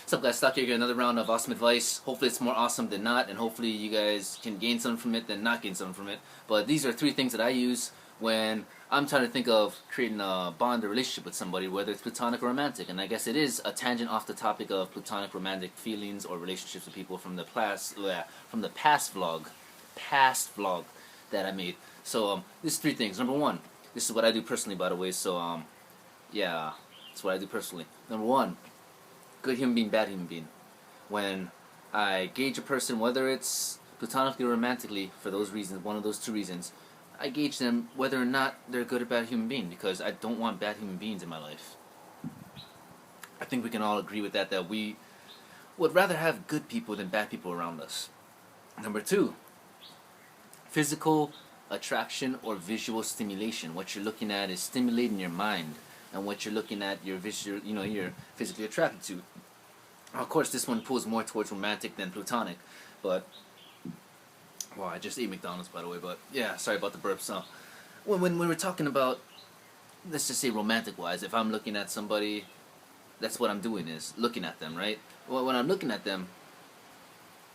What's up, guys? Stock here, another round of awesome advice. Hopefully it's more awesome than not, and hopefully you guys can gain something from it than not gain something from it. But these are three things that I use when I'm trying to think of creating a bond or relationship with somebody, whether it's platonic or romantic. And I guess it is a tangent off the topic of platonic romantic feelings or relationships with people from the past vlog that I made. So this is three things. Number one, this is what I do personally, by the way. So yeah, that's what I do personally. Number one, good human being, bad human being. When I gauge a person, whether it's platonically or romantically, for those reasons, one of those two reasons, I gauge them whether or not they're a good or bad human being, because I don't want bad human beings in my life. I think we can all agree with that we would rather have good people than bad people around us. Number two, physical attraction or visual stimulation. What you're looking at is stimulating your mind, and what you're looking at, you're physically attracted to. Of course, this one pulls more towards romantic than platonic, but well, I just ate McDonald's, by the way. But yeah, sorry about the burp. So when we're talking about, let's just say romantic-wise, if I'm looking at somebody, that's what I'm doing, is looking at them, right? Well, when I'm looking at them,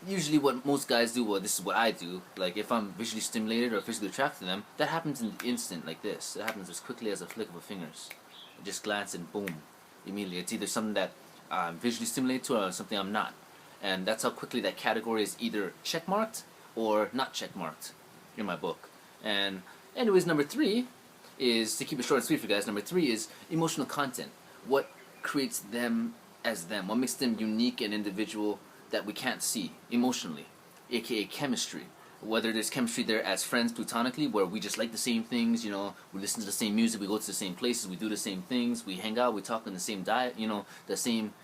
usually what most guys do, well, this is what I do, like if I'm visually stimulated or physically attracted to them, that happens in the instant, like this. It happens as quickly as a flick of a fingers. I just glance and boom, immediately. It's either something that I'm visually stimulated to or something I'm not. And that's how quickly that category is either checkmarked or not checkmarked in my book. And anyways, number three is, to keep it short and sweet for you guys, number three is emotional content. What creates them as them? What makes them unique and individual that we can't see emotionally, aka chemistry. Whether there's chemistry there as friends platonically, where we just like the same things, we listen to the same music, we go to the same places, we do the same things, we hang out, we talk in the same diet, the same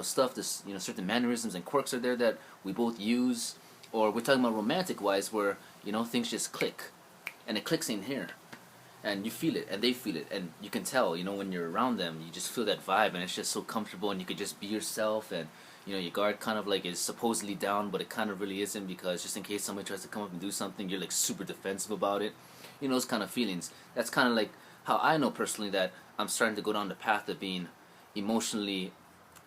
stuff, this certain mannerisms and quirks are there that we both use. Or we're talking about romantic wise, where things just click, and it clicks in here, and you feel it and they feel it, and you can tell when you're around them, you just feel that vibe, and it's just so comfortable, and you could just be yourself, and your guard kind of like is supposedly down, but it kind of really isn't, because just in case somebody tries to come up and do something, you're like super defensive about it. Those kind of feelings. That's kind of like how I know personally that I'm starting to go down the path of being emotionally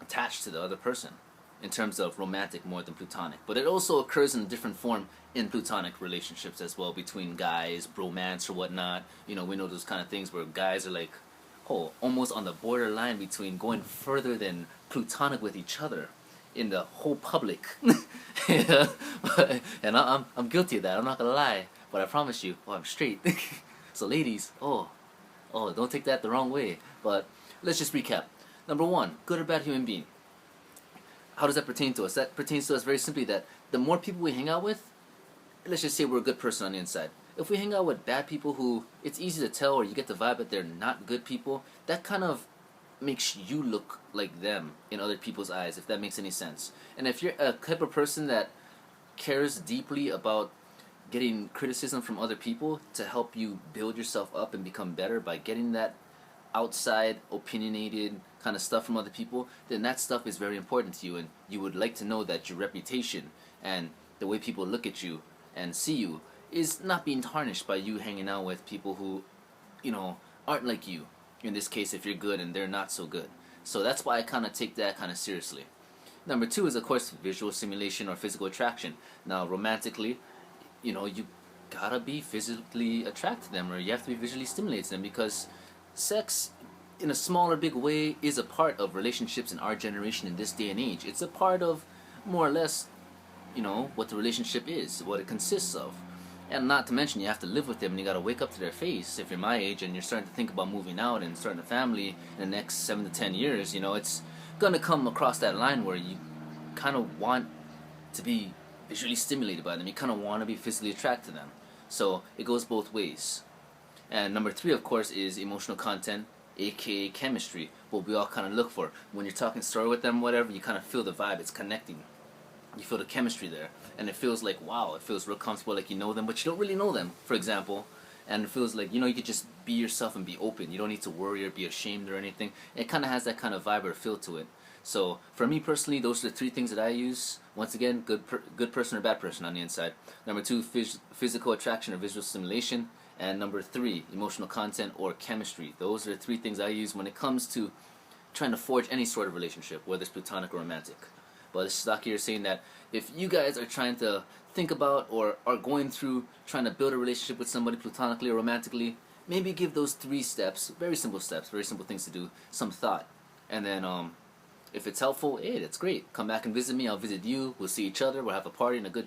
attached to the other person, in terms of romantic more than platonic. But it also occurs in a different form in platonic relationships as well, between guys, bromance or whatnot. We know those kind of things where guys are like, almost on the borderline between going further than platonic with each other in the whole public. And I'm guilty of that, I'm not gonna lie, but I promise you, I'm straight. So ladies, don't take that the wrong way. But let's just recap. Number one, good or bad human being. How does that pertain to us? That pertains to us very simply that the more people we hang out with, let's just say we're a good person on the inside. If we hang out with bad people who it's easy to tell, or you get the vibe that they're not good people, that kind of makes you look like them in other people's eyes, if that makes any sense. And if you're a type of person that cares deeply about getting criticism from other people to help you build yourself up and become better by getting that outside opinionated kind of stuff from other people, then that stuff is very important to you, and you would like to know that your reputation and the way people look at you and see you is not being tarnished by you hanging out with people who aren't like you. In this case, if you're good and they're not so good. So that's why I kind of take that kind of seriously. Number two is, of course, visual stimulation or physical attraction. Now, romantically, you gotta be physically attracted to them, or you have to be visually stimulated to them, because sex, in a small or big way, is a part of relationships in our generation in this day and age. It's a part of, more or less, what the relationship is, what it consists of. And not to mention, you have to live with them, and you gotta wake up to their face. If you're my age and you're starting to think about moving out and starting a family in the next 7 to 10 years, it's gonna come across that line where you kind of want to be visually stimulated by them. You kind of want to be physically attracted to them. So it goes both ways. And number three, of course, is emotional content, aka chemistry, what we all kind of look for. When you're talking story with them, whatever, you kind of feel the vibe, it's connecting. You feel the chemistry there, and it feels like, wow, it feels real comfortable, like you know them, but you don't really know them, for example. And it feels like, you could just be yourself and be open. You don't need to worry or be ashamed or anything. It kind of has that kind of vibe or feel to it. So for me personally, those are the three things that I use. Once again, good person or bad person on the inside. Number two, physical attraction or visual stimulation. And number three, emotional content or chemistry. Those are the three things I use when it comes to trying to forge any sort of relationship, whether it's platonic or romantic. But this stock here is saying that if you guys are trying to think about or are going through trying to build a relationship with somebody platonically or romantically, maybe give those 3 steps, very simple things to do, some thought. And then if it's helpful, hey, that's great. Come back and visit me, I'll visit you, we'll see each other, we'll have a party and a good time.